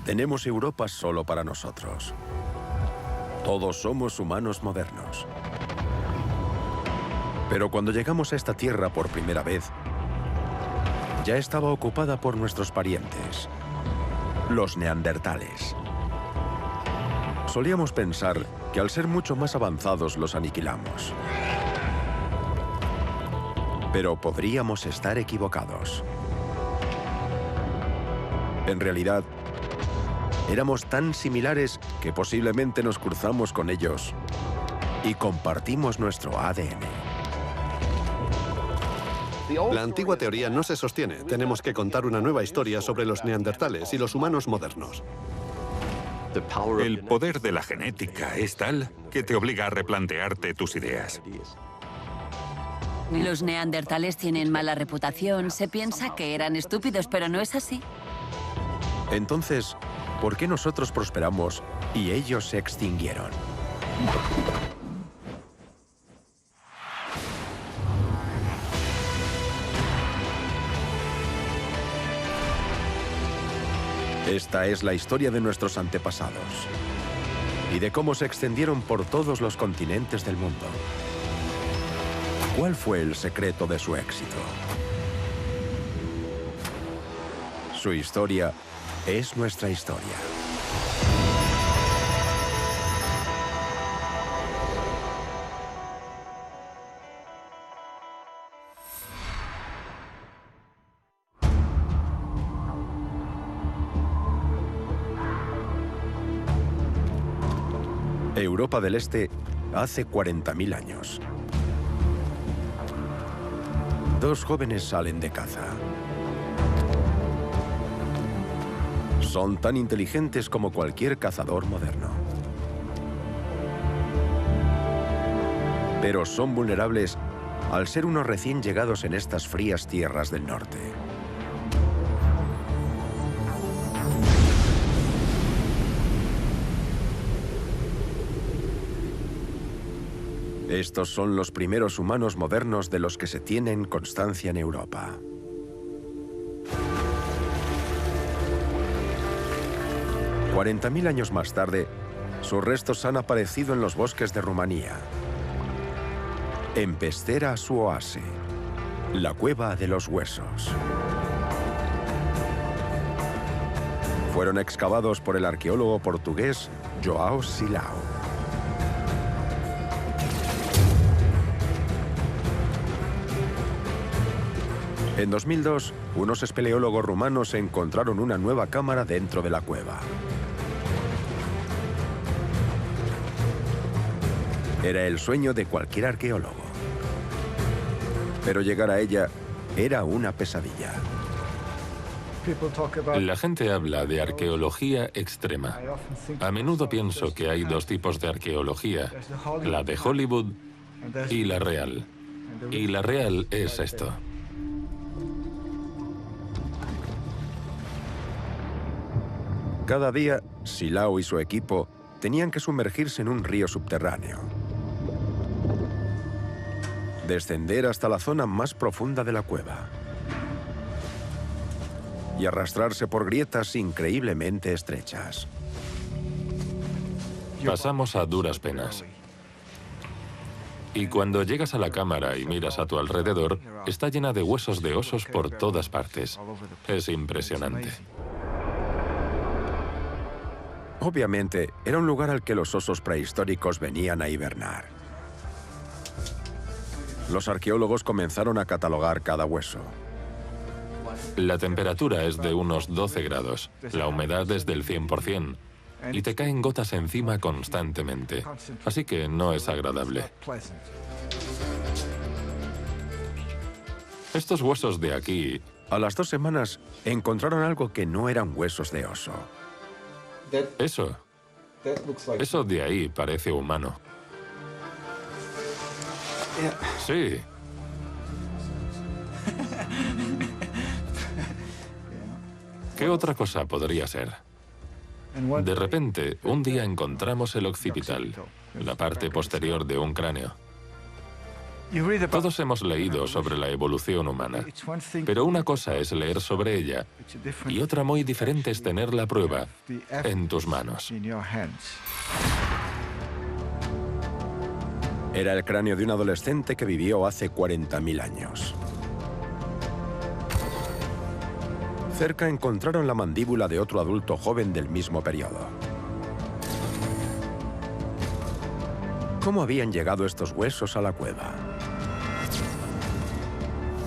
Tenemos Europa solo para nosotros. Todos somos humanos modernos. Pero cuando llegamos a esta tierra por primera vez, ya estaba ocupada por nuestros parientes, los neandertales. Solíamos pensar que al ser mucho más avanzados los aniquilamos. Pero podríamos estar equivocados. En realidad, éramos tan similares que posiblemente nos cruzamos con ellos y compartimos nuestro ADN. La antigua teoría no se sostiene. Tenemos que contar una nueva historia sobre los neandertales y los humanos modernos. El poder de la genética es tal que te obliga a replantearte tus ideas. Los neandertales tienen mala reputación. Se piensa que eran estúpidos, pero no es así. Entonces, ¿por qué nosotros prosperamos y ellos se extinguieron? Esta es la historia de nuestros antepasados y de cómo se extendieron por todos los continentes del mundo. ¿Cuál fue el secreto de su éxito? Su historia es nuestra historia. Europa del Este hace 40.000 años. Dos jóvenes salen de caza. Son tan inteligentes como cualquier cazador moderno. Pero son vulnerables al ser unos recién llegados en estas frías tierras del norte. Estos son los primeros humanos modernos de los que se tienen constancia en Europa. $40.000 años más tarde, sus restos han aparecido en los bosques de Rumanía. En Pestera Suoase, la cueva de los huesos. Fueron excavados por el arqueólogo portugués João Silao. En 2002, unos espeleólogos rumanos encontraron una nueva cámara dentro de la cueva. Era el sueño de cualquier arqueólogo. Pero llegar a ella era una pesadilla. La gente habla de arqueología extrema. A menudo pienso que hay dos tipos de arqueología, la de Hollywood y la real. Y la real es esto. Cada día, Silao y su equipo tenían que sumergirse en un río subterráneo. Descender hasta la zona más profunda de la cueva. Y arrastrarse por grietas increíblemente estrechas. Pasamos a duras penas. Y cuando llegas a la cámara y miras a tu alrededor, está llena de huesos de osos por todas partes. Es impresionante. Obviamente, era un lugar al que los osos prehistóricos venían a hibernar. Los arqueólogos comenzaron a catalogar cada hueso. La temperatura es de unos 12 grados, la humedad es del 100%, y te caen gotas encima constantemente, así que no es agradable. Estos huesos de aquí... A las 2 semanas, encontraron algo que no eran huesos de oso. Eso de ahí parece humano. Sí. ¿Qué otra cosa podría ser? De repente, un día encontramos el occipital, la parte posterior de un cráneo. Todos hemos leído sobre la evolución humana, pero una cosa es leer sobre ella y otra muy diferente es tener la prueba en tus manos. Era el cráneo de un adolescente que vivió hace 40.000 años. Cerca encontraron la mandíbula de otro adulto joven del mismo periodo. ¿Cómo habían llegado estos huesos a la cueva?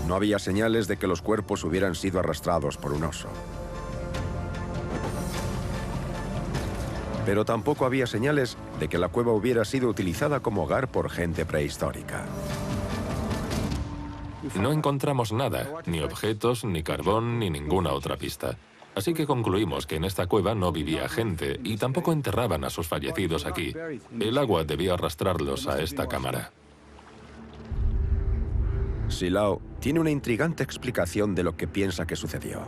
No había señales de que los cuerpos hubieran sido arrastrados por un oso. Pero tampoco había señales de que la cueva hubiera sido utilizada como hogar por gente prehistórica. No encontramos nada, ni objetos, ni carbón, ni ninguna otra pista. Así que concluimos que en esta cueva no vivía gente y tampoco enterraban a sus fallecidos aquí. El agua debía arrastrarlos a esta cámara. Silao tiene una intrigante explicación de lo que piensa que sucedió.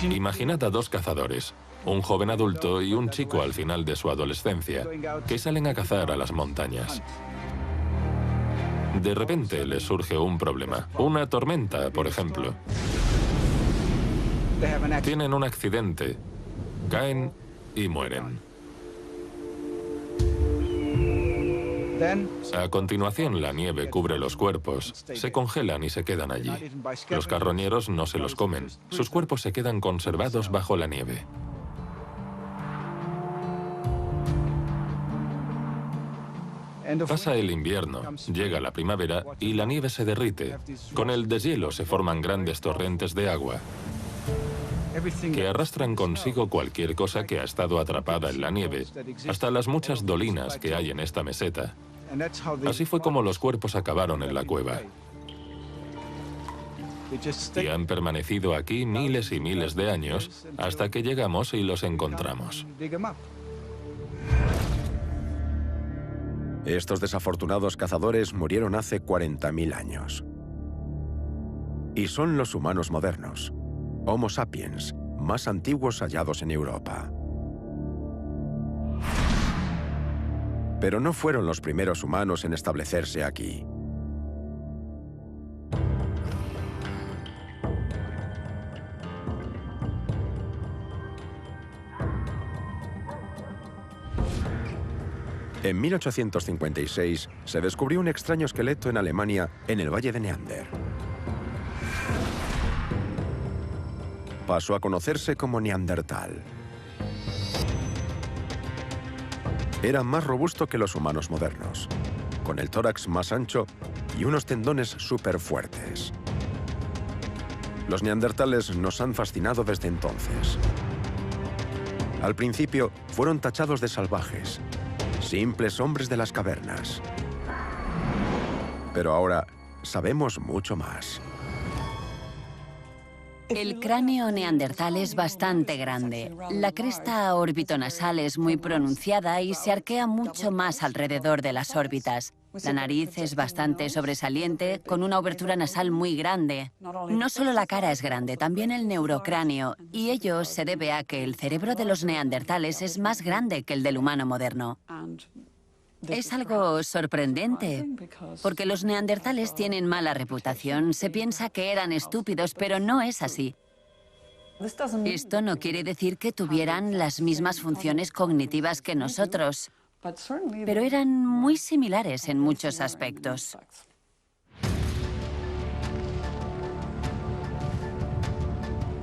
Imaginad a dos cazadores, un joven adulto y un chico al final de su adolescencia, que salen a cazar a las montañas. De repente les surge un problema, una tormenta, por ejemplo. Tienen un accidente, caen y mueren. A continuación, la nieve cubre los cuerpos, se congelan y se quedan allí. Los carroñeros no se los comen, sus cuerpos se quedan conservados bajo la nieve. Pasa el invierno, llega la primavera y la nieve se derrite. Con el deshielo se forman grandes torrentes de agua que arrastran consigo cualquier cosa que ha estado atrapada en la nieve, hasta las muchas dolinas que hay en esta meseta. Así fue como los cuerpos acabaron en la cueva. Y han permanecido aquí miles y miles de años hasta que llegamos y los encontramos. Estos desafortunados cazadores murieron hace 40.000 años. Y son los humanos modernos, Homo sapiens, más antiguos hallados en Europa. Pero no fueron los primeros humanos en establecerse aquí. En 1856 se descubrió un extraño esqueleto en Alemania, en el Valle de Neander. Pasó a conocerse como Neandertal. Era más robusto que los humanos modernos, con el tórax más ancho y unos tendones súper fuertes. Los neandertales nos han fascinado desde entonces. Al principio fueron tachados de salvajes, simples hombres de las cavernas. Pero ahora sabemos mucho más. El cráneo neandertal es bastante grande. La cresta orbitonasal es muy pronunciada y se arquea mucho más alrededor de las órbitas. La nariz es bastante sobresaliente, con una abertura nasal muy grande. No solo la cara es grande, también el neurocráneo, y ello se debe a que el cerebro de los neandertales es más grande que el del humano moderno. Es algo sorprendente, porque los neandertales tienen mala reputación. Se piensa que eran estúpidos, pero no es así. Esto no quiere decir que tuvieran las mismas funciones cognitivas que nosotros, pero eran muy similares en muchos aspectos.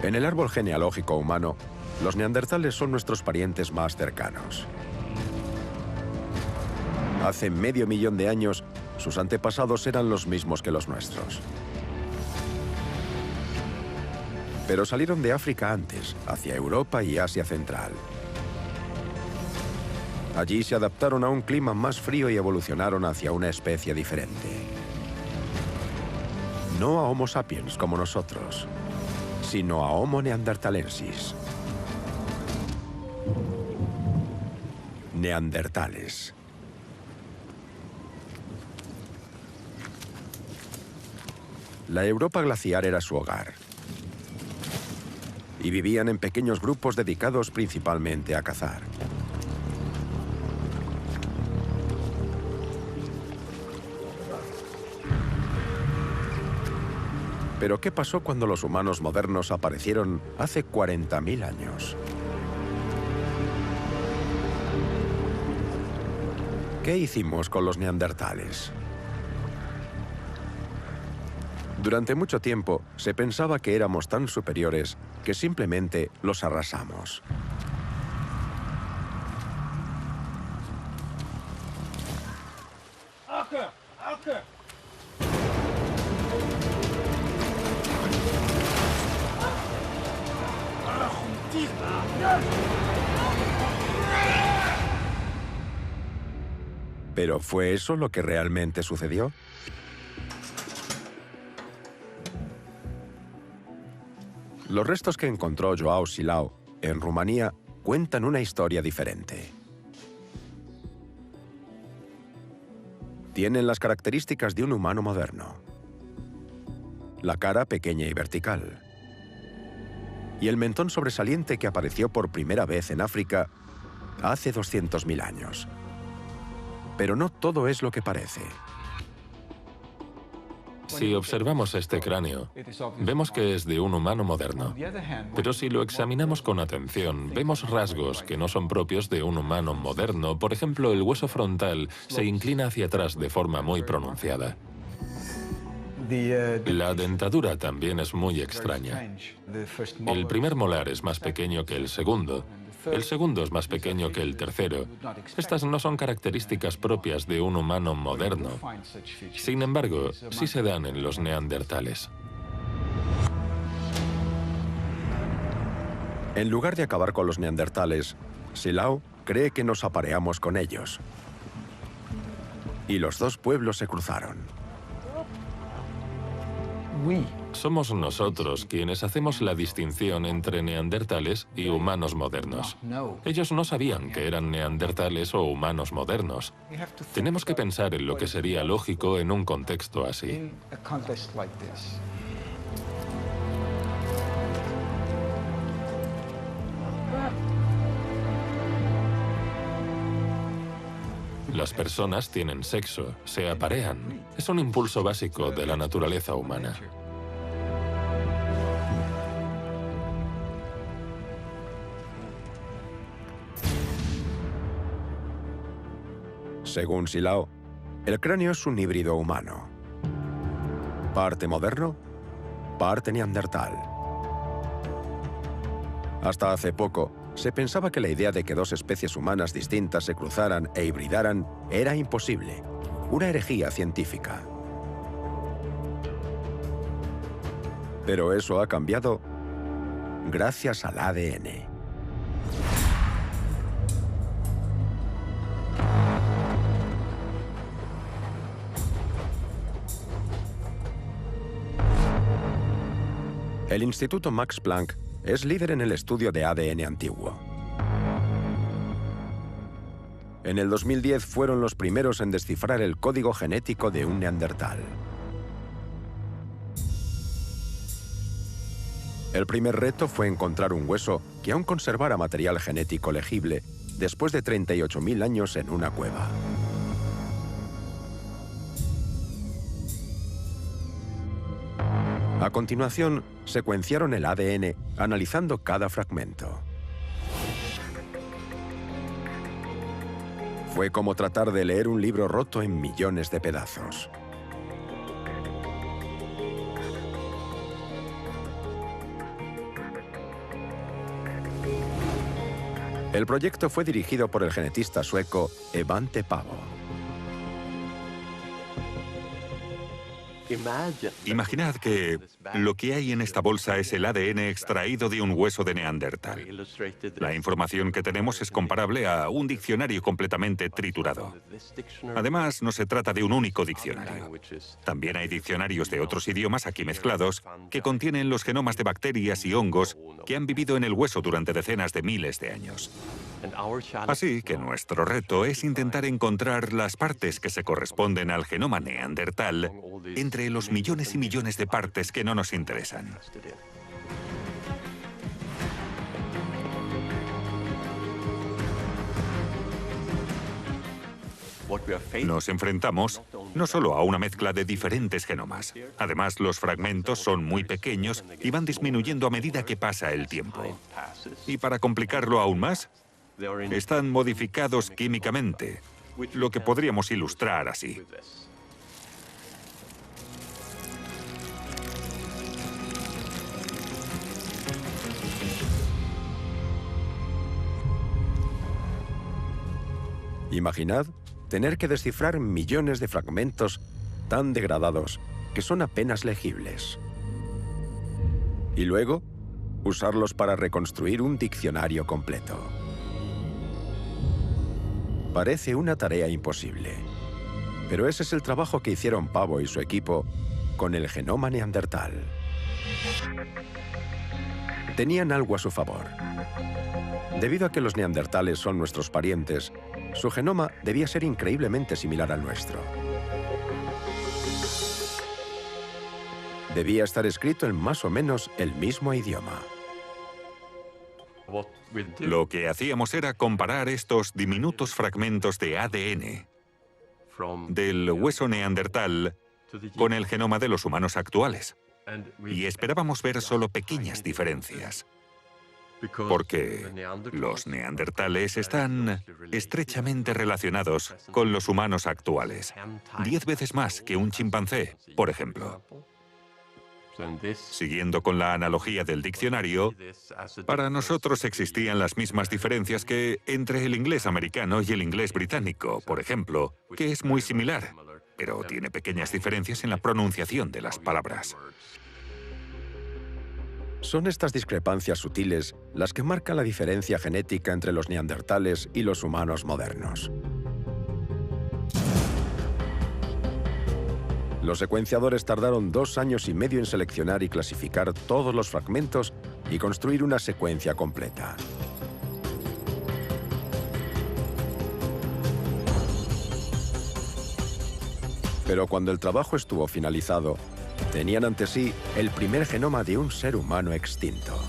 En el árbol genealógico humano, los neandertales son nuestros parientes más cercanos. Hace medio millón de años, sus antepasados eran los mismos que los nuestros. Pero salieron de África antes, hacia Europa y Asia Central. Allí se adaptaron a un clima más frío y evolucionaron hacia una especie diferente. No a Homo sapiens como nosotros, sino a Homo neanderthalensis. Neandertales. La Europa glaciar era su hogar. Y vivían en pequeños grupos dedicados principalmente a cazar. Pero ¿qué pasó cuando los humanos modernos aparecieron hace 40.000 años? ¿Qué hicimos con los neandertales? Durante mucho tiempo se pensaba que éramos tan superiores que simplemente los arrasamos. ¿Pero fue eso lo que realmente sucedió? Los restos que encontró Joao Silao en Rumanía cuentan una historia diferente. Tienen las características de un humano moderno. La cara pequeña y vertical. Y el mentón sobresaliente que apareció por primera vez en África hace 200.000 años. Pero no todo es lo que parece. Si observamos este cráneo, vemos que es de un humano moderno. Pero si lo examinamos con atención, vemos rasgos que no son propios de un humano moderno. Por ejemplo, el hueso frontal se inclina hacia atrás de forma muy pronunciada. La dentadura también es muy extraña. El primer molar es más pequeño que el segundo. El segundo es más pequeño que el tercero. Estas no son características propias de un humano moderno. Sin embargo, sí se dan en los neandertales. En lugar de acabar con los neandertales, Silao cree que nos apareamos con ellos. Y los dos pueblos se cruzaron. Somos nosotros quienes hacemos la distinción entre neandertales y humanos modernos. Ellos no sabían que eran neandertales o humanos modernos. Tenemos que pensar en lo que sería lógico en un contexto así. Las personas tienen sexo, se aparean. Es un impulso básico de la naturaleza humana. Según Silao, el cráneo es un híbrido humano. Parte moderno, parte neandertal. Hasta hace poco, se pensaba que la idea de que dos especies humanas distintas se cruzaran e hibridaran era imposible, una herejía científica. Pero eso ha cambiado gracias al ADN. El Instituto Max Planck es líder en el estudio de ADN antiguo. En el 2010 fueron los primeros en descifrar el código genético de un neandertal. El primer reto fue encontrar un hueso que aún conservara material genético legible después de 38.000 años en una cueva. A continuación, secuenciaron el ADN analizando cada fragmento. Fue como tratar de leer un libro roto en millones de pedazos. El proyecto fue dirigido por el genetista sueco Evante Pavo. Imaginad que lo que hay en esta bolsa es el ADN extraído de un hueso de neandertal. La información que tenemos es comparable a un diccionario completamente triturado. Además, no se trata de un único diccionario. También hay diccionarios de otros idiomas aquí mezclados que contienen los genomas de bacterias y hongos que han vivido en el hueso durante decenas de miles de años. Así que nuestro reto es intentar encontrar las partes que se corresponden al genoma neandertal entre los millones y millones de partes que no nos interesan. Nos enfrentamos no solo a una mezcla de diferentes genomas. Además, los fragmentos son muy pequeños y van disminuyendo a medida que pasa el tiempo. Y para complicarlo aún más, están modificados químicamente, lo que podríamos ilustrar así. Imaginad tener que descifrar millones de fragmentos tan degradados que son apenas legibles. Y luego, usarlos para reconstruir un diccionario completo. Parece una tarea imposible, pero ese es el trabajo que hicieron Pavo y su equipo con el genoma neandertal. Tenían algo a su favor. Debido a que los neandertales son nuestros parientes, su genoma debía ser increíblemente similar al nuestro. Debía estar escrito en más o menos el mismo idioma. Lo que hacíamos era comparar estos diminutos fragmentos de ADN del hueso neandertal con el genoma de los humanos actuales. Y esperábamos ver solo pequeñas diferencias. Porque los neandertales están estrechamente relacionados con los humanos actuales. 10 veces más que un chimpancé, por ejemplo. Siguiendo con la analogía del diccionario, para nosotros existían las mismas diferencias que entre el inglés americano y el inglés británico, por ejemplo, que es muy similar, pero tiene pequeñas diferencias en la pronunciación de las palabras. Son estas discrepancias sutiles las que marcan la diferencia genética entre los neandertales y los humanos modernos. Los secuenciadores tardaron 2 años y medio en seleccionar y clasificar todos los fragmentos y construir una secuencia completa. Pero cuando el trabajo estuvo finalizado, tenían ante sí el primer genoma de un ser humano extinto.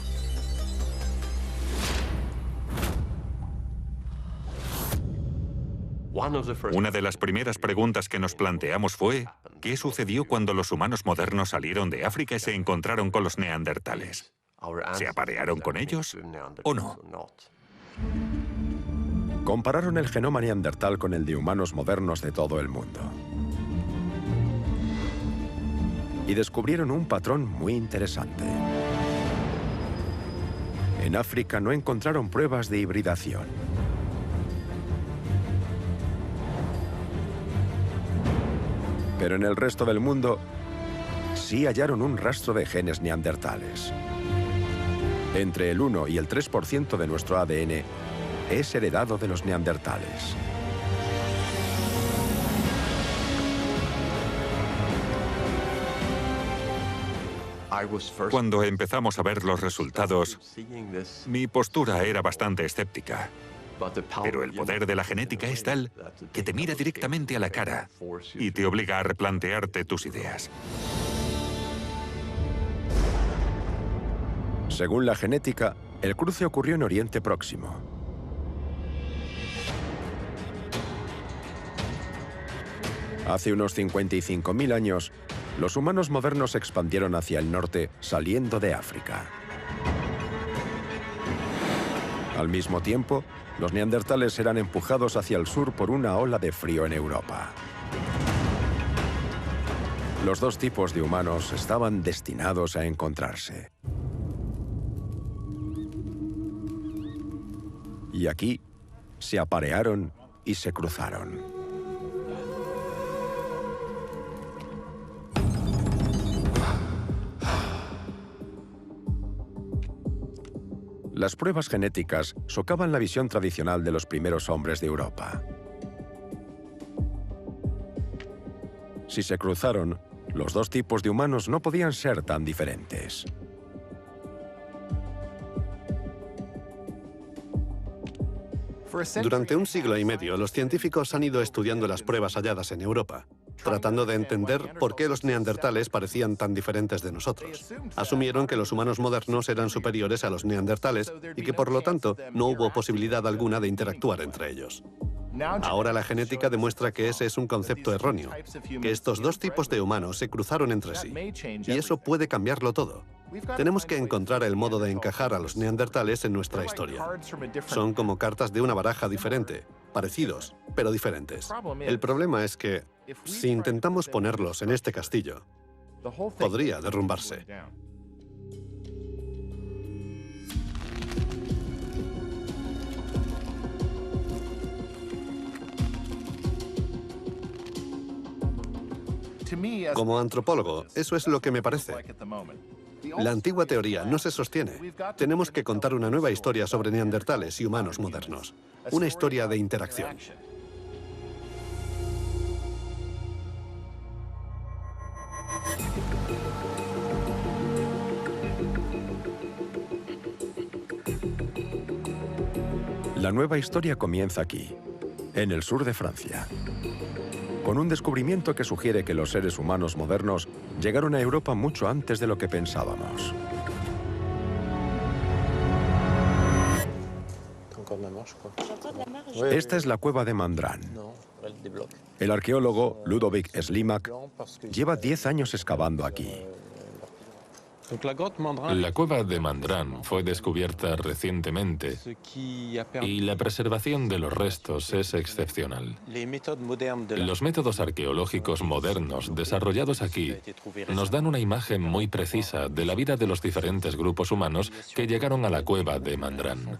Una de las primeras preguntas que nos planteamos fue ¿qué sucedió cuando los humanos modernos salieron de África y se encontraron con los neandertales? ¿Se aparearon con ellos o no? Compararon el genoma neandertal con el de humanos modernos de todo el mundo. Y descubrieron un patrón muy interesante. En África no encontraron pruebas de hibridación. Pero en el resto del mundo sí hallaron un rastro de genes neandertales. Entre el 1 y el 3% de nuestro ADN es heredado de los neandertales. Cuando empezamos a ver los resultados, mi postura era bastante escéptica. Pero el poder de la genética es tal que te mira directamente a la cara y te obliga a replantearte tus ideas. Según la genética, el cruce ocurrió en Oriente Próximo. Hace unos 55.000 años, los humanos modernos se expandieron hacia el norte, saliendo de África. Al mismo tiempo, los neandertales eran empujados hacia el sur por una ola de frío en Europa. Los dos tipos de humanos estaban destinados a encontrarse. Y aquí se aparearon y se cruzaron. Las pruebas genéticas socavan la visión tradicional de los primeros hombres de Europa. Si se cruzaron, los dos tipos de humanos no podían ser tan diferentes. Durante un siglo y medio, los científicos han ido estudiando las pruebas halladas en Europa, tratando de entender por qué los neandertales parecían tan diferentes de nosotros. Asumieron que los humanos modernos eran superiores a los neandertales y que, por lo tanto, no hubo posibilidad alguna de interactuar entre ellos. Ahora la genética demuestra que ese es un concepto erróneo, que estos dos tipos de humanos se cruzaron entre sí. Y eso puede cambiarlo todo. Tenemos que encontrar el modo de encajar a los neandertales en nuestra historia. Son como cartas de una baraja diferente, parecidos, pero diferentes. El problema es que, si intentamos ponerlos en este castillo, podría derrumbarse. Como antropólogo, eso es lo que me parece. La antigua teoría no se sostiene. Tenemos que contar una nueva historia sobre neandertales y humanos modernos. Una historia de interacción. La nueva historia comienza aquí, en el sur de Francia, con un descubrimiento que sugiere que los seres humanos modernos llegaron a Europa mucho antes de lo que pensábamos. Esta es la cueva de Mandran. El arqueólogo Ludovic Slimak lleva 10 años excavando aquí. La cueva de Mandran fue descubierta recientemente y la preservación de los restos es excepcional. Los métodos arqueológicos modernos desarrollados aquí nos dan una imagen muy precisa de la vida de los diferentes grupos humanos que llegaron a la cueva de Mandran.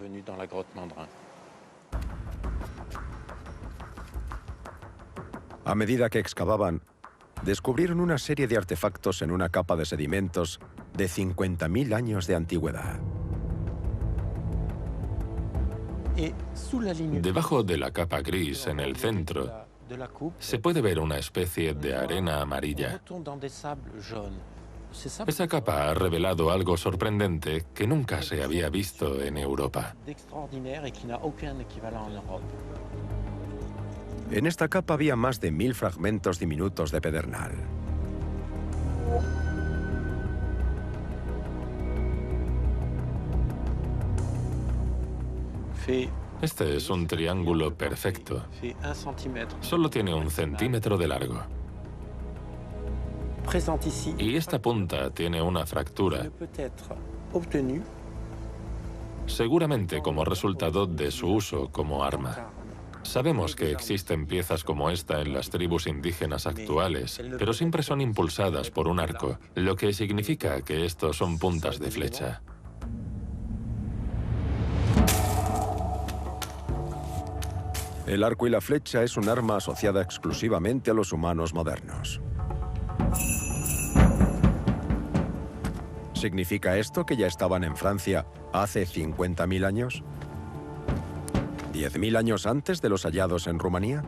A medida que excavaban, descubrieron una serie de artefactos en una capa de sedimentos de 50.000 años de antigüedad. Debajo de la capa gris en el centro, se puede ver una especie de arena amarilla. Esa capa ha revelado algo sorprendente que nunca se había visto en Europa. En esta capa había más de 1000 fragmentos diminutos de pedernal. Este es un triángulo perfecto. Solo tiene 1 centímetro de largo. Y esta punta tiene una fractura, seguramente como resultado de su uso como arma. Sabemos que existen piezas como esta en las tribus indígenas actuales, pero siempre son impulsadas por un arco, lo que significa que estos son puntas de flecha. El arco y la flecha es un arma asociada exclusivamente a los humanos modernos. ¿Significa esto que ya estaban en Francia hace 50.000 años? ¿10.000 años antes de los hallados en Rumanía?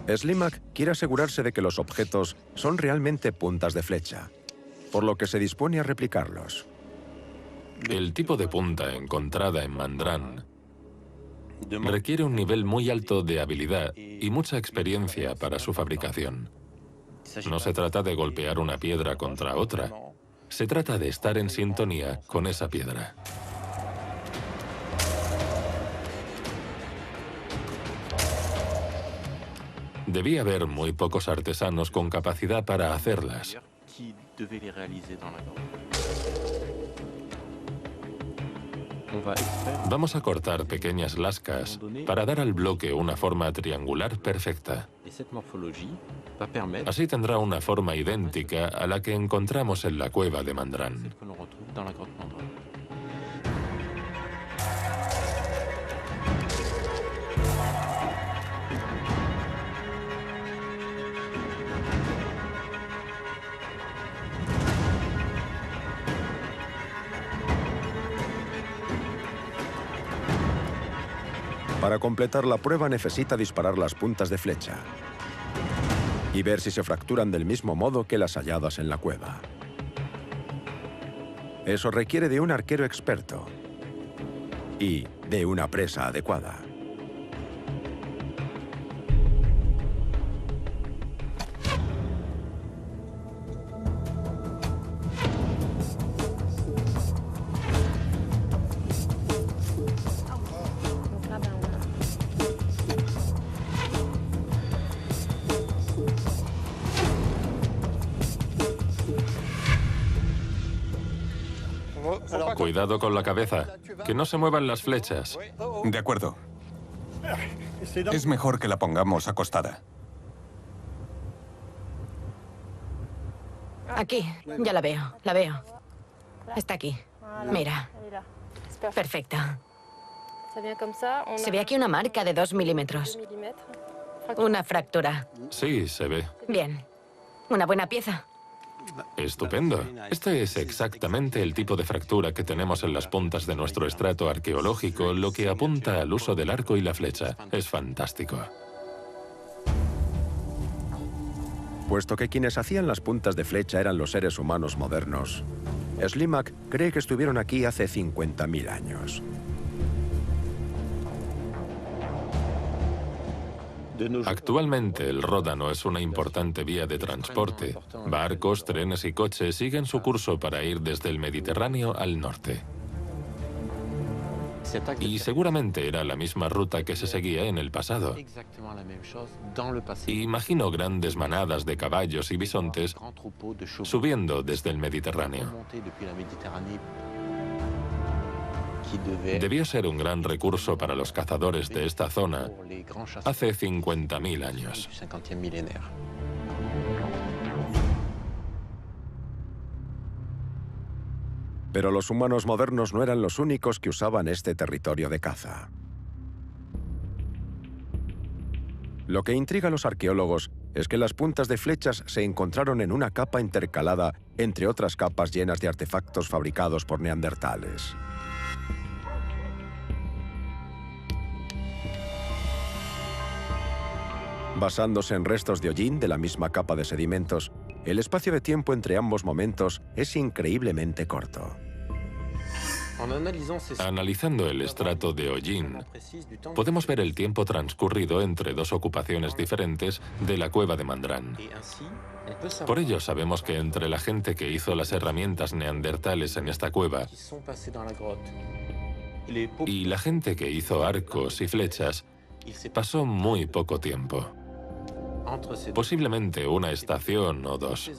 Slimak quiere asegurarse de que los objetos son realmente puntas de flecha, por lo que se dispone a replicarlos. El tipo de punta encontrada en Mandran requiere un nivel muy alto de habilidad y mucha experiencia para su fabricación. No se trata de golpear una piedra contra otra. Se trata de estar en sintonía con esa piedra. Debía haber muy pocos artesanos con capacidad para hacerlas. Vamos a cortar pequeñas lascas para dar al bloque una forma triangular perfecta. Así tendrá una forma idéntica a la que encontramos en la cueva de Mandran. Para completar la prueba necesita disparar las puntas de flecha y ver si se fracturan del mismo modo que las halladas en la cueva. Eso requiere de un arquero experto y de una presa adecuada. Cuidado con la cabeza, que no se muevan las flechas. De acuerdo. Es mejor que la pongamos acostada. Aquí, ya la veo. Está aquí. Mira. Perfecta. Se ve aquí una marca de 2 milímetros. Una fractura. Sí, se ve. Bien. Una buena pieza. Estupendo. Este es exactamente el tipo de fractura que tenemos en las puntas de nuestro estrato arqueológico, lo que apunta al uso del arco y la flecha. Es fantástico. Puesto que quienes hacían las puntas de flecha eran los seres humanos modernos, Slimak cree que estuvieron aquí hace 50.000 años. Actualmente el Ródano es una importante vía de transporte. Barcos, trenes y coches siguen su curso para ir desde el Mediterráneo al norte. Y seguramente era la misma ruta que se seguía en el pasado. Imagino grandes manadas de caballos y bisontes subiendo desde el Mediterráneo. Debió ser un gran recurso para los cazadores de esta zona hace 50.000 años. Pero los humanos modernos no eran los únicos que usaban este territorio de caza. Lo que intriga a los arqueólogos es que las puntas de flechas se encontraron en una capa intercalada entre otras capas llenas de artefactos fabricados por neandertales. Basándose en restos de hollín de la misma capa de sedimentos, el espacio de tiempo entre ambos momentos es increíblemente corto. Analizando el estrato de hollín, podemos ver el tiempo transcurrido entre dos ocupaciones diferentes de la cueva de Mandrán. Por ello sabemos que entre la gente que hizo las herramientas neandertales en esta cueva y la gente que hizo arcos y flechas, pasó muy poco tiempo. Posiblemente una estación o dos.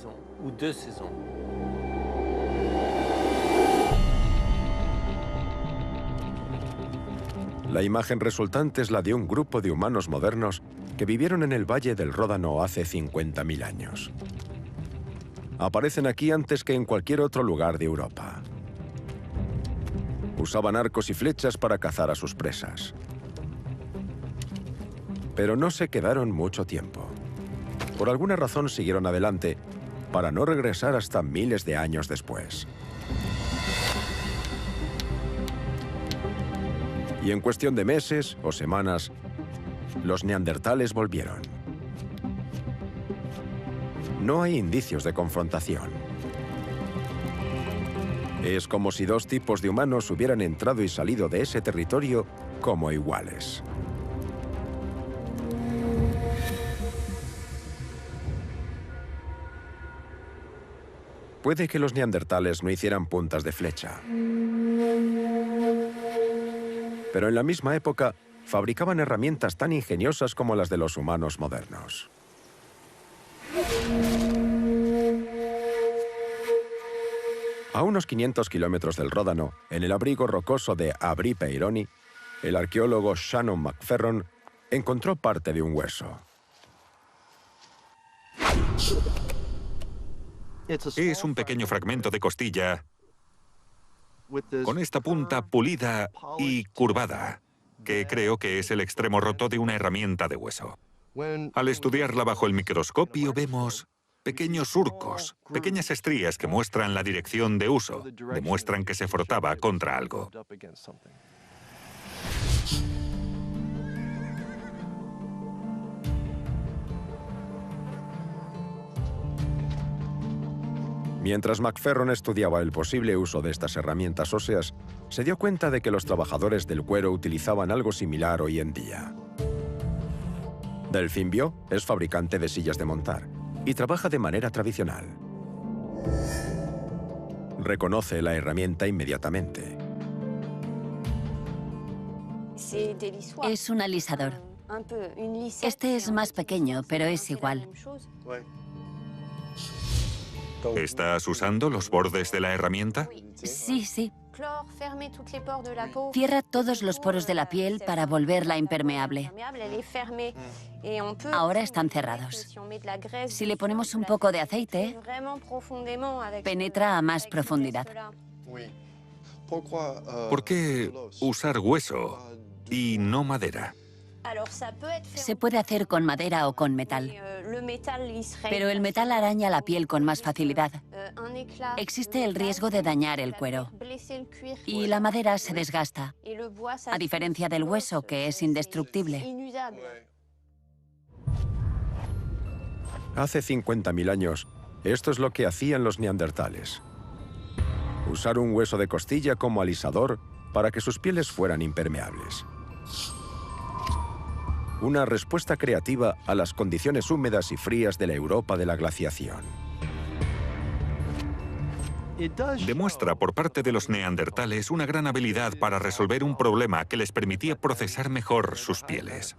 La imagen resultante es la de un grupo de humanos modernos que vivieron en el Valle del Ródano hace 50.000 años. Aparecen aquí antes que en cualquier otro lugar de Europa. Usaban arcos y flechas para cazar a sus presas. Pero no se quedaron mucho tiempo. Por alguna razón siguieron adelante para no regresar hasta miles de años después. Y en cuestión de meses o semanas, los neandertales volvieron. No hay indicios de confrontación. Es como si dos tipos de humanos hubieran entrado y salido de ese territorio como iguales. Puede que los neandertales no hicieran puntas de flecha. Pero en la misma época, fabricaban herramientas tan ingeniosas como las de los humanos modernos. A unos 500 kilómetros del Ródano, en el abrigo rocoso de Abri Peironi, el arqueólogo Shannon McFerron encontró parte de un hueso. Es un pequeño fragmento de costilla con esta punta pulida y curvada, que creo que es el extremo roto de una herramienta de hueso. Al estudiarla bajo el microscopio vemos pequeños surcos, pequeñas estrías que muestran la dirección de uso, demuestran que se frotaba contra algo. Mientras McFerron estudiaba el posible uso de estas herramientas óseas, se dio cuenta de que los trabajadores del cuero utilizaban algo similar hoy en día. Delphine Bio es fabricante de sillas de montar y trabaja de manera tradicional. Reconoce la herramienta inmediatamente. Es un alisador. Este es más pequeño, pero es igual. ¿Estás usando los bordes de la herramienta? Sí, sí. Cierra todos los poros de la piel para volverla impermeable. Ahora están cerrados. Si le ponemos un poco de aceite, penetra a más profundidad. ¿Por qué usar hueso y no madera? Se puede hacer con madera o con metal, pero el metal araña la piel con más facilidad. Existe el riesgo de dañar el cuero y la madera se desgasta, a diferencia del hueso, que es indestructible. Hace 50.000 años, esto es lo que hacían los neandertales. Usar un hueso de costilla como alisador para que sus pieles fueran impermeables. Una respuesta creativa a las condiciones húmedas y frías de la Europa de la glaciación. Demuestra por parte de los neandertales una gran habilidad para resolver un problema que les permitía procesar mejor sus pieles.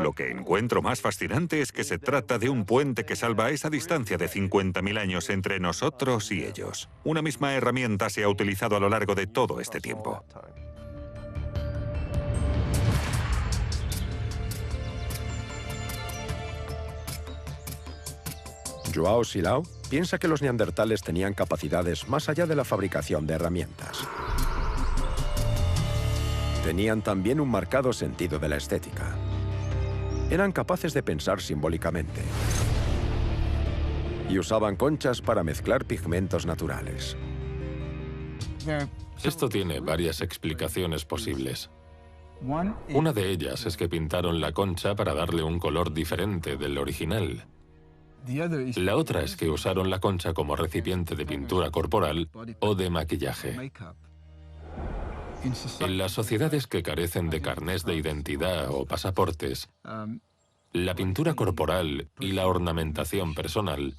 Lo que encuentro más fascinante es que se trata de un puente que salva esa distancia de 50.000 años entre nosotros y ellos. Una misma herramienta se ha utilizado a lo largo de todo este tiempo. Joao Silao piensa que los neandertales tenían capacidades más allá de la fabricación de herramientas. Tenían también un marcado sentido de la estética. Eran capaces de pensar simbólicamente y usaban conchas para mezclar pigmentos naturales. Esto tiene varias explicaciones posibles. Una de ellas es que pintaron la concha para darle un color diferente del original. La otra es que usaron la concha como recipiente de pintura corporal o de maquillaje. En las sociedades que carecen de carnés de identidad o pasaportes, la pintura corporal y la ornamentación personal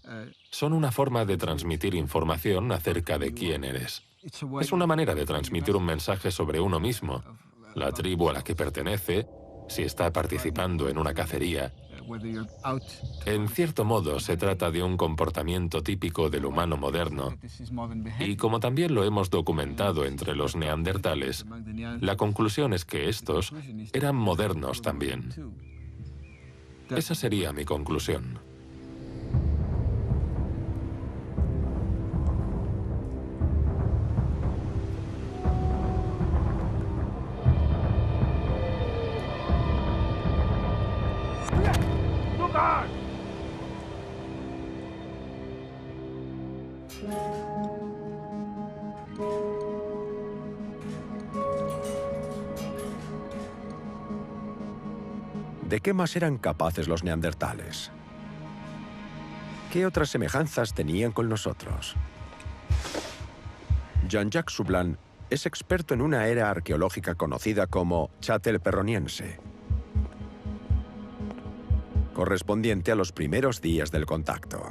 son una forma de transmitir información acerca de quién eres. Es una manera de transmitir un mensaje sobre uno mismo, la tribu a la que pertenece, si está participando en una cacería. En cierto modo, se trata de un comportamiento típico del humano moderno. Y como también lo hemos documentado entre los neandertales, la conclusión es que estos eran modernos también. Esa sería mi conclusión. ¿De qué más eran capaces los neandertales? ¿Qué otras semejanzas tenían con nosotros? Jean-Jacques Soublin es experto en una era arqueológica conocida como Châtel-Perroniense, correspondiente a los primeros días del contacto.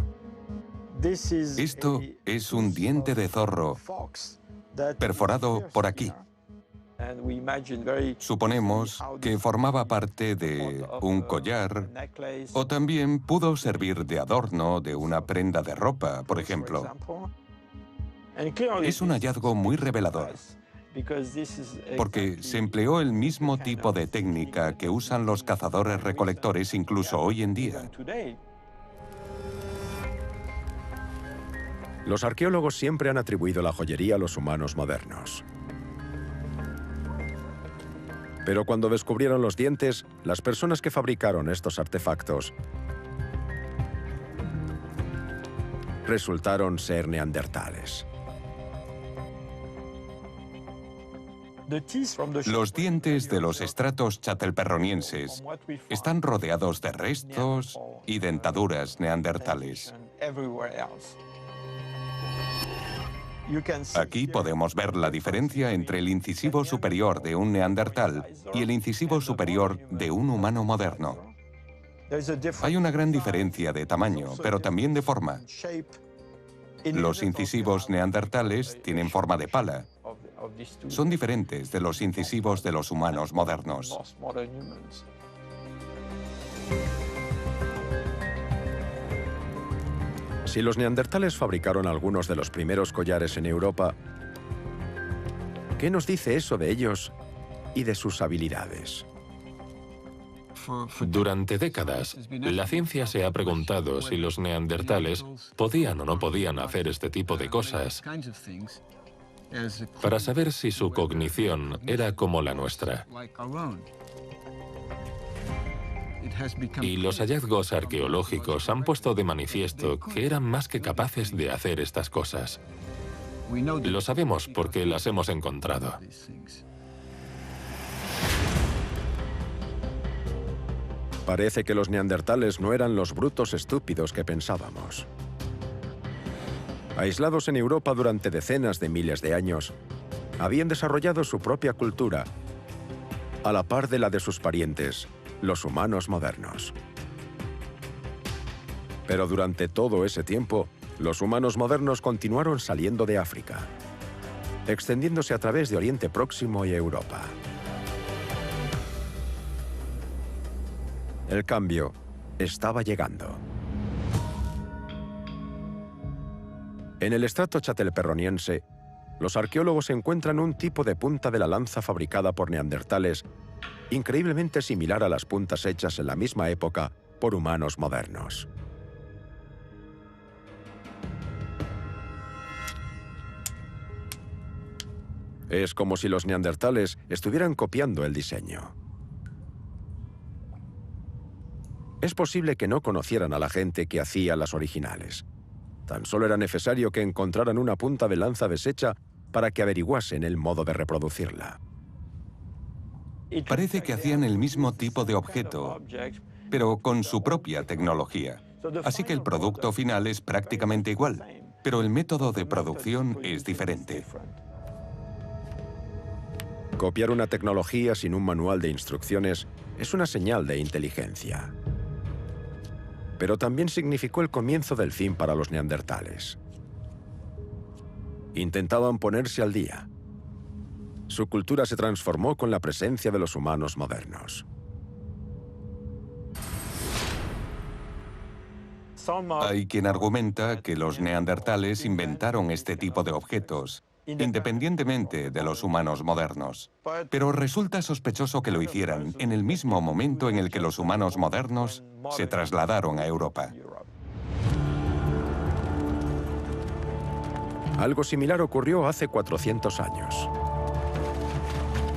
Esto es un diente de zorro perforado por aquí. Suponemos que formaba parte de un collar o también pudo servir de adorno de una prenda de ropa, por ejemplo. Es un hallazgo muy revelador, porque se empleó el mismo tipo de técnica que usan los cazadores-recolectores incluso hoy en día. Los arqueólogos siempre han atribuido la joyería a los humanos modernos. Pero cuando descubrieron los dientes, las personas que fabricaron estos artefactos resultaron ser neandertales. Los dientes de los estratos châtel-perronienses están rodeados de restos y dentaduras neandertales. Aquí podemos ver la diferencia entre el incisivo superior de un neandertal y el incisivo superior de un humano moderno. Hay una gran diferencia de tamaño, pero también de forma. Los incisivos neandertales tienen forma de pala. Son diferentes de los incisivos de los humanos modernos. Si los neandertales fabricaron algunos de los primeros collares en Europa, ¿qué nos dice eso de ellos y de sus habilidades? Durante décadas, la ciencia se ha preguntado si los neandertales podían o no podían hacer este tipo de cosas para saber si su cognición era como la nuestra. Y los hallazgos arqueológicos han puesto de manifiesto que eran más que capaces de hacer estas cosas. Lo sabemos porque las hemos encontrado. Parece que los neandertales no eran los brutos estúpidos que pensábamos. Aislados en Europa durante decenas de miles de años, habían desarrollado su propia cultura, a la par de la de sus parientes, los humanos modernos. Pero durante todo ese tiempo, los humanos modernos continuaron saliendo de África, extendiéndose a través de Oriente Próximo y Europa. El cambio estaba llegando. En el estrato chatelperroniense, los arqueólogos encuentran un tipo de punta de la lanza fabricada por neandertales increíblemente similar a las puntas hechas en la misma época por humanos modernos. Es como si los neandertales estuvieran copiando el diseño. Es posible que no conocieran a la gente que hacía las originales. Tan solo era necesario que encontraran una punta de lanza deshecha para que averiguasen el modo de reproducirla. Parece que hacían el mismo tipo de objeto, pero con su propia tecnología. Así que el producto final es prácticamente igual, pero el método de producción es diferente. Copiar una tecnología sin un manual de instrucciones es una señal de inteligencia. Pero también significó el comienzo del fin para los neandertales. Intentaban ponerse al día. Su cultura se transformó con la presencia de los humanos modernos. Hay quien argumenta que los neandertales inventaron este tipo de objetos, independientemente de los humanos modernos. Pero resulta sospechoso que lo hicieran en el mismo momento en el que los humanos modernos se trasladaron a Europa. Algo similar ocurrió hace 400 años,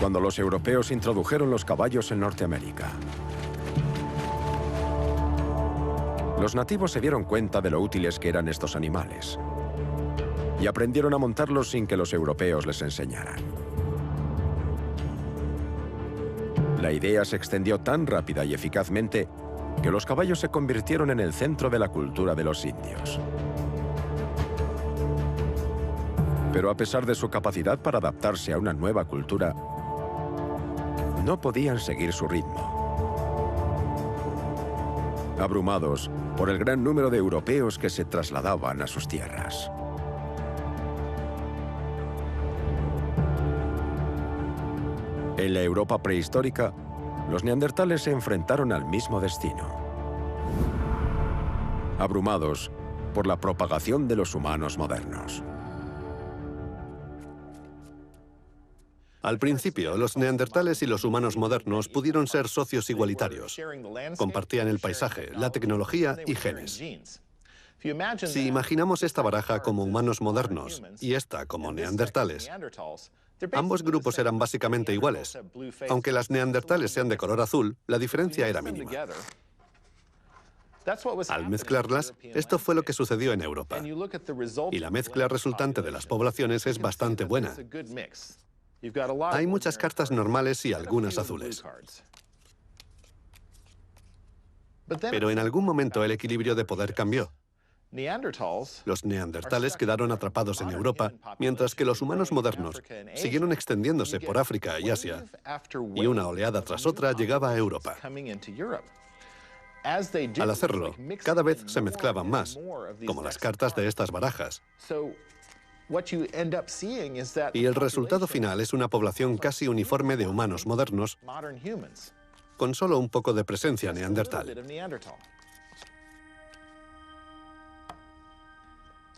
cuando los europeos introdujeron los caballos en Norteamérica. Los nativos se dieron cuenta de lo útiles que eran estos animales y aprendieron a montarlos sin que los europeos les enseñaran. La idea se extendió tan rápida y eficazmente que los caballos se convirtieron en el centro de la cultura de los indios. Pero a pesar de su capacidad para adaptarse a una nueva cultura, no podían seguir su ritmo. Abrumados por el gran número de europeos que se trasladaban a sus tierras. En la Europa prehistórica, los neandertales se enfrentaron al mismo destino. Abrumados por la propagación de los humanos modernos. Al principio, los neandertales y los humanos modernos pudieron ser socios igualitarios. Compartían el paisaje, la tecnología y genes. Si imaginamos esta baraja como humanos modernos y esta como neandertales, ambos grupos eran básicamente iguales. Aunque las neandertales sean de color azul, la diferencia era mínima. Al mezclarlas, esto fue lo que sucedió en Europa. Y la mezcla resultante de las poblaciones es bastante buena. Hay muchas cartas normales y algunas azules. Pero en algún momento el equilibrio de poder cambió. Los neandertales quedaron atrapados en Europa, mientras que los humanos modernos siguieron extendiéndose por África y Asia, y una oleada tras otra llegaba a Europa. Al hacerlo, cada vez se mezclaban más, como las cartas de estas barajas. Y el resultado final es una población casi uniforme de humanos modernos, con solo un poco de presencia neandertal.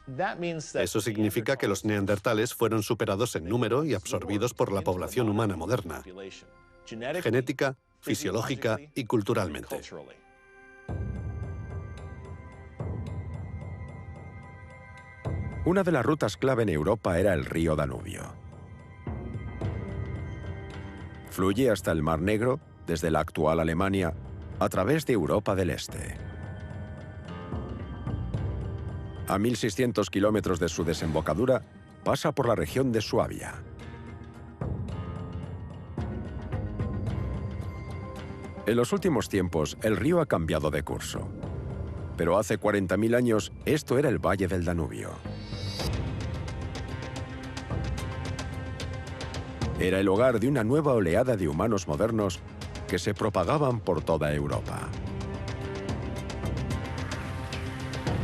Eso significa que los neandertales fueron superados en número y absorbidos por la población humana moderna, genética, fisiológica y culturalmente. Una de las rutas clave en Europa era el río Danubio. Fluye hasta el Mar Negro, desde la actual Alemania, a través de Europa del Este. A 1.600 kilómetros de su desembocadura, pasa por la región de Suabia. En los últimos tiempos, el río ha cambiado de curso. Pero hace 40.000 años, esto era el Valle del Danubio. Era el hogar de una nueva oleada de humanos modernos que se propagaban por toda Europa.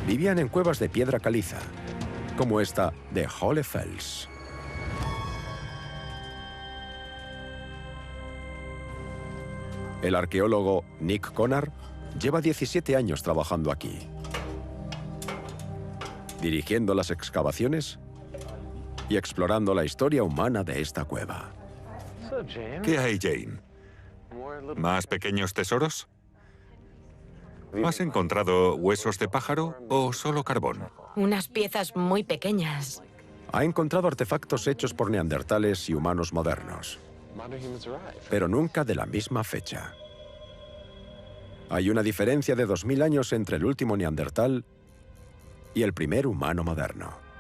Vivían en cuevas de piedra caliza, como esta de Hohlefels. El arqueólogo Nick Conard lleva 17 años trabajando aquí, dirigiendo las excavaciones y explorando la historia humana de esta cueva. ¿Qué hay, Jane? ¿Más pequeños tesoros? ¿Has encontrado huesos de pájaro o solo carbón? Unas piezas muy pequeñas. Ha encontrado artefactos hechos por neandertales y humanos modernos, pero nunca de la misma fecha. Hay una diferencia de 2000 años entre el último neandertal y el primer humano moderno.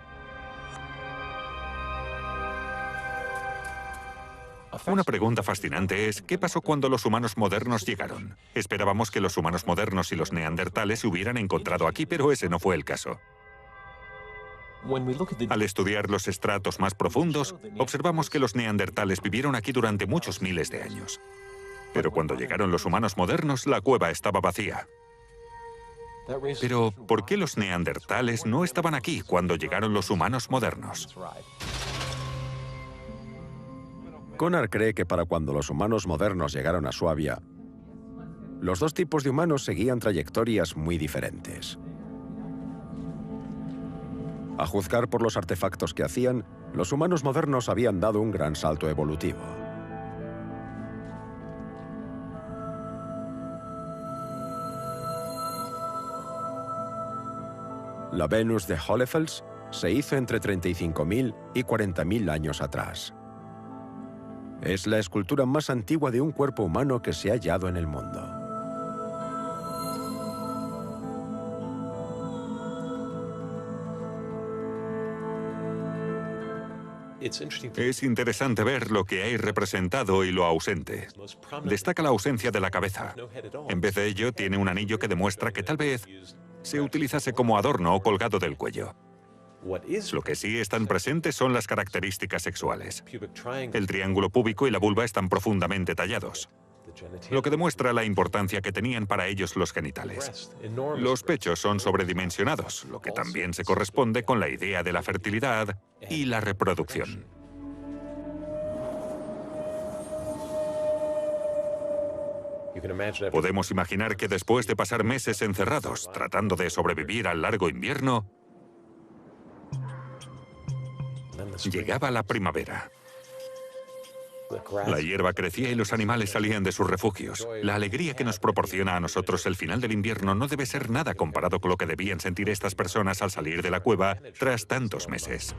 Una pregunta fascinante es, ¿qué pasó cuando los humanos modernos llegaron? Esperábamos que los humanos modernos y los neandertales se hubieran encontrado aquí, pero ese no fue el caso. Al estudiar los estratos más profundos, observamos que los neandertales vivieron aquí durante muchos miles de años. Pero cuando llegaron los humanos modernos, la cueva estaba vacía. Pero, ¿por qué los neandertales no estaban aquí cuando llegaron los humanos modernos? Conard cree que para cuando los humanos modernos llegaron a Suabia, los dos tipos de humanos seguían trayectorias muy diferentes. A juzgar por los artefactos que hacían, los humanos modernos habían dado un gran salto evolutivo. La Venus de Hohlefels se hizo entre 35.000 y 40.000 años atrás. Es la escultura más antigua de un cuerpo humano que se ha hallado en el mundo. Es interesante ver lo que hay representado y lo ausente. Destaca la ausencia de la cabeza. En vez de ello, tiene un anillo que demuestra que tal vez se utilizase como adorno o colgado del cuello. Lo que sí están presentes son las características sexuales. El triángulo púbico y la vulva están profundamente tallados, lo que demuestra la importancia que tenían para ellos los genitales. Los pechos son sobredimensionados, lo que también se corresponde con la idea de la fertilidad y la reproducción. Podemos imaginar que después de pasar meses encerrados, tratando de sobrevivir al largo invierno, llegaba la primavera. La hierba crecía y los animales salían de sus refugios. La alegría que nos proporciona a nosotros el final del invierno no debe ser nada comparado con lo que debían sentir estas personas al salir de la cueva tras tantos meses.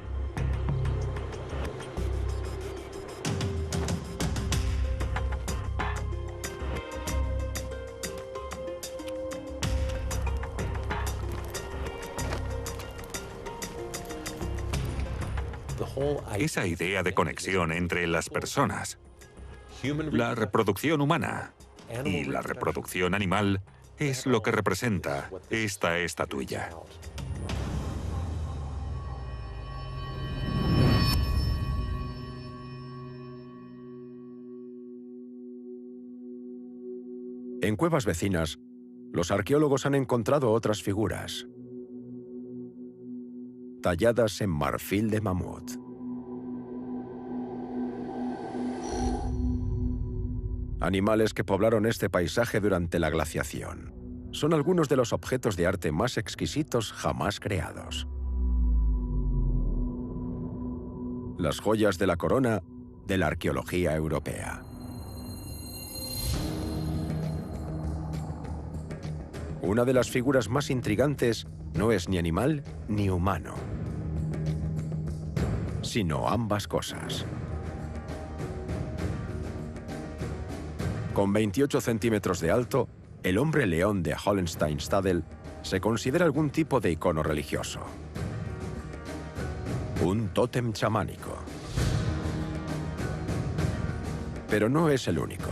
Esa idea de conexión entre las personas, la reproducción humana y la reproducción animal, es lo que representa esta estatuilla. En cuevas vecinas, los arqueólogos han encontrado otras figuras, talladas en marfil de mamut. Animales que poblaron este paisaje durante la glaciación. Son algunos de los objetos de arte más exquisitos jamás creados. las joyas de la corona de la arqueología europea. Una de las figuras más intrigantes no es ni animal ni humano, sino ambas cosas. Con 28 centímetros de alto, el hombre león de Hohenstein-Städel se considera algún tipo de icono religioso. Un tótem chamánico. Pero no es el único.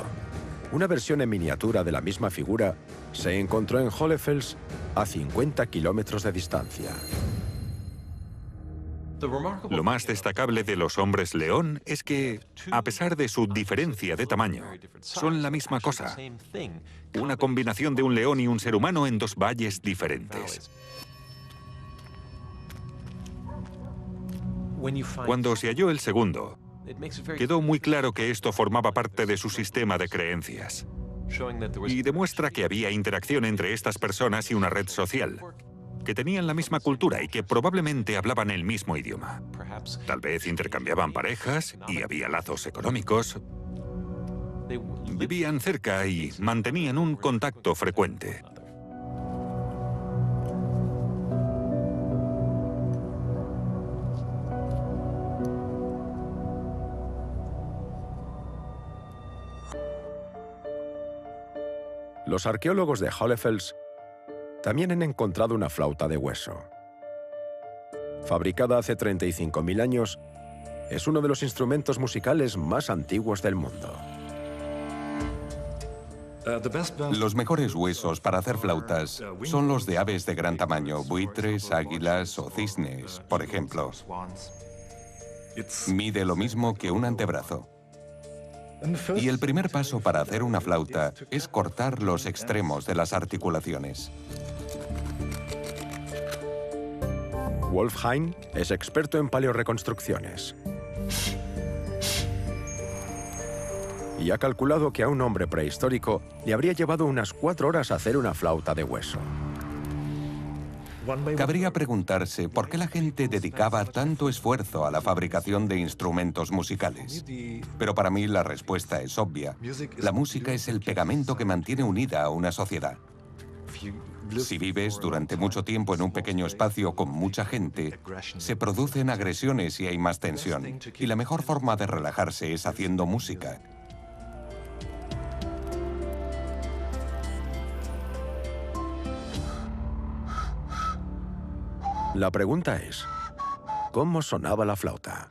Una versión en miniatura de la misma figura se encontró en Hohlefels a 50 kilómetros de distancia. Lo más destacable de los hombres león es que, a pesar de su diferencia de tamaño, son la misma cosa. Una combinación de un león y un ser humano en dos valles diferentes. Cuando se halló el segundo, quedó muy claro que esto formaba parte de su sistema de creencias. Y demuestra que había interacción entre estas personas y una red social, que tenían la misma cultura y que probablemente hablaban el mismo idioma. Tal vez intercambiaban parejas y había lazos económicos. Vivían cerca y mantenían un contacto frecuente. Los arqueólogos de Hohlefels también han encontrado una flauta de hueso. Fabricada hace 35.000 años, es uno de los instrumentos musicales más antiguos del mundo. Los mejores huesos para hacer flautas son los de aves de gran tamaño, buitres, águilas o cisnes, por ejemplo. Mide lo mismo que un antebrazo. Y el primer paso para hacer una flauta es cortar los extremos de las articulaciones. Wolf Hein es experto en paleorreconstrucciones y ha calculado que a un hombre prehistórico le habría llevado unas 4 horas hacer una flauta de hueso. Cabría preguntarse por qué la gente dedicaba tanto esfuerzo a la fabricación de instrumentos musicales. Pero para mí la respuesta es obvia. La música es el pegamento que mantiene unida a una sociedad. Si vives durante mucho tiempo en un pequeño espacio con mucha gente, se producen agresiones y hay más tensión. Y la mejor forma de relajarse es haciendo música. La pregunta es, ¿cómo sonaba la flauta?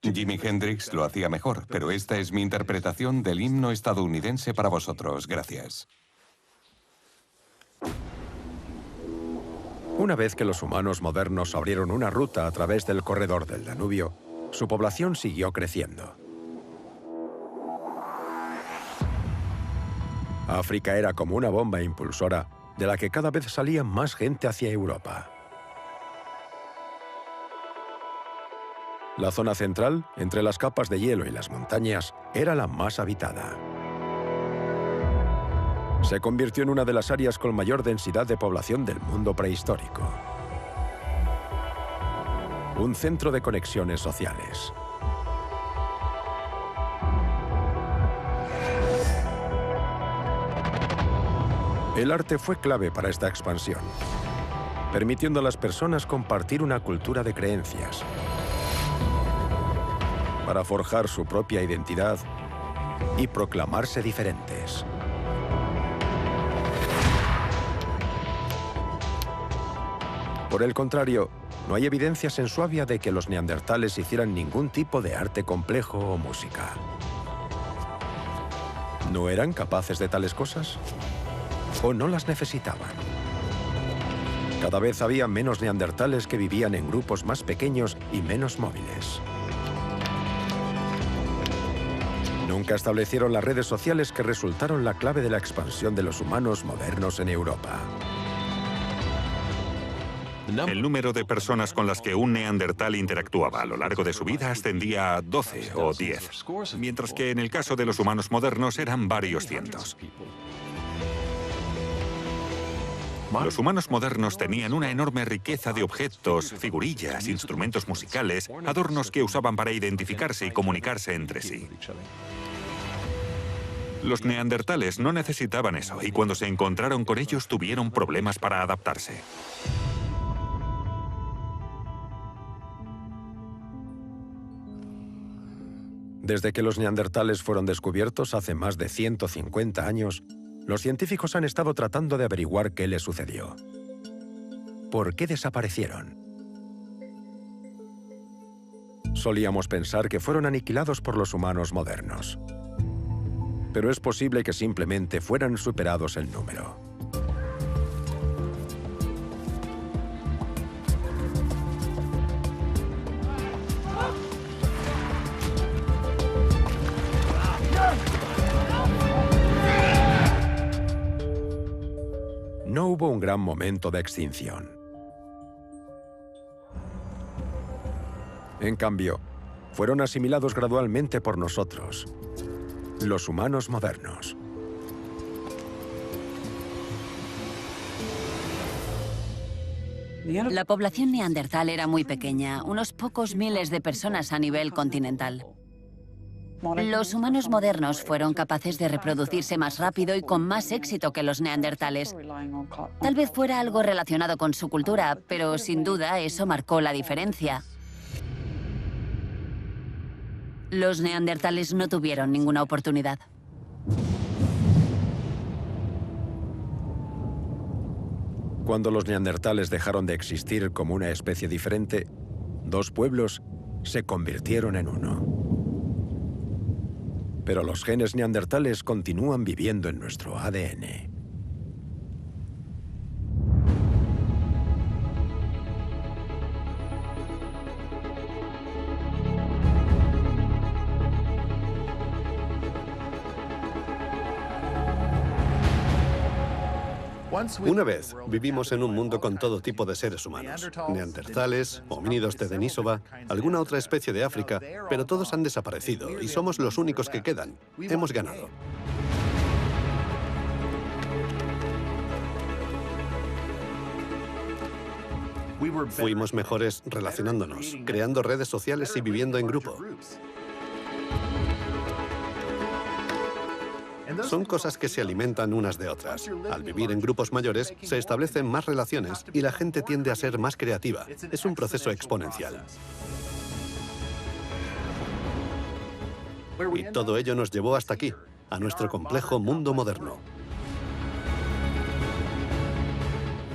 Jimi Hendrix lo hacía mejor, pero esta es mi interpretación del himno estadounidense para vosotros. Gracias. Una vez que los humanos modernos abrieron una ruta a través del corredor del Danubio, su población siguió creciendo. África era como una bomba impulsora de la que cada vez salía más gente hacia Europa. La zona central, entre las capas de hielo y las montañas, era la más habitada. Se convirtió en una de las áreas con mayor densidad de población del mundo prehistórico. Un centro de conexiones sociales. El arte fue clave para esta expansión, permitiendo a las personas compartir una cultura de creencias, para forjar su propia identidad y proclamarse diferentes. Por el contrario, no hay evidencias en Suabia de que los neandertales hicieran ningún tipo de arte complejo o música. ¿No eran capaces de tales cosas? ¿O no las necesitaban? Cada vez había menos neandertales que vivían en grupos más pequeños y menos móviles. Nunca establecieron las redes sociales que resultaron la clave de la expansión de los humanos modernos en Europa. El número de personas con las que un neandertal interactuaba a lo largo de su vida ascendía a 12 o 10, mientras que en el caso de los humanos modernos eran varios cientos. Los humanos modernos tenían una enorme riqueza de objetos, figurillas, instrumentos musicales, adornos que usaban para identificarse y comunicarse entre sí. Los neandertales no necesitaban eso y cuando se encontraron con ellos tuvieron problemas para adaptarse. Desde que los neandertales fueron descubiertos hace más de 150 años, los científicos han estado tratando de averiguar qué les sucedió. ¿Por qué desaparecieron? Solíamos pensar que fueron aniquilados por los humanos modernos. Pero es posible que simplemente fueran superados en número. No hubo un gran momento de extinción. En cambio, fueron asimilados gradualmente por nosotros, los humanos modernos. La población neandertal era muy pequeña, unos pocos miles de personas a nivel continental. Los humanos modernos fueron capaces de reproducirse más rápido y con más éxito que los neandertales. Tal vez fuera algo relacionado con su cultura, pero sin duda eso marcó la diferencia. Los neandertales no tuvieron ninguna oportunidad. Cuando los neandertales dejaron de existir como una especie diferente, dos pueblos se convirtieron en uno. Pero los genes neandertales continúan viviendo en nuestro ADN. Una vez vivimos en un mundo con todo tipo de seres humanos. Neandertales, homínidos de Denisova, alguna otra especie de África, pero todos han desaparecido y somos los únicos que quedan. Hemos ganado. Fuimos mejores relacionándonos, creando redes sociales y viviendo en grupo. Son cosas que se alimentan unas de otras. Al vivir en grupos mayores, se establecen más relaciones y la gente tiende a ser más creativa. Es un proceso exponencial. Y todo ello nos llevó hasta aquí, a nuestro complejo mundo moderno.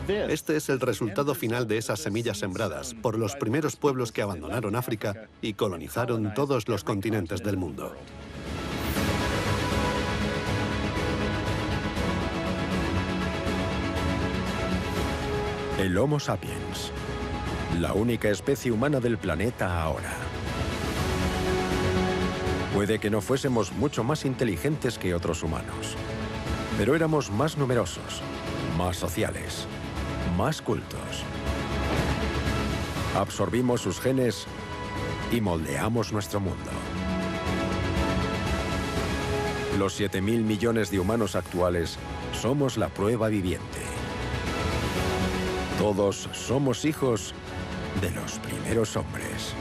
Este es el resultado final de esas semillas sembradas por los primeros pueblos que abandonaron África y colonizaron todos los continentes del mundo. El Homo sapiens, la única especie humana del planeta ahora. Puede que no fuésemos mucho más inteligentes que otros humanos, pero éramos más numerosos, más sociales, más cultos. Absorbimos sus genes y moldeamos nuestro mundo. Los 7.000 millones de humanos actuales somos la prueba viviente. Todos somos hijos de los primeros hombres.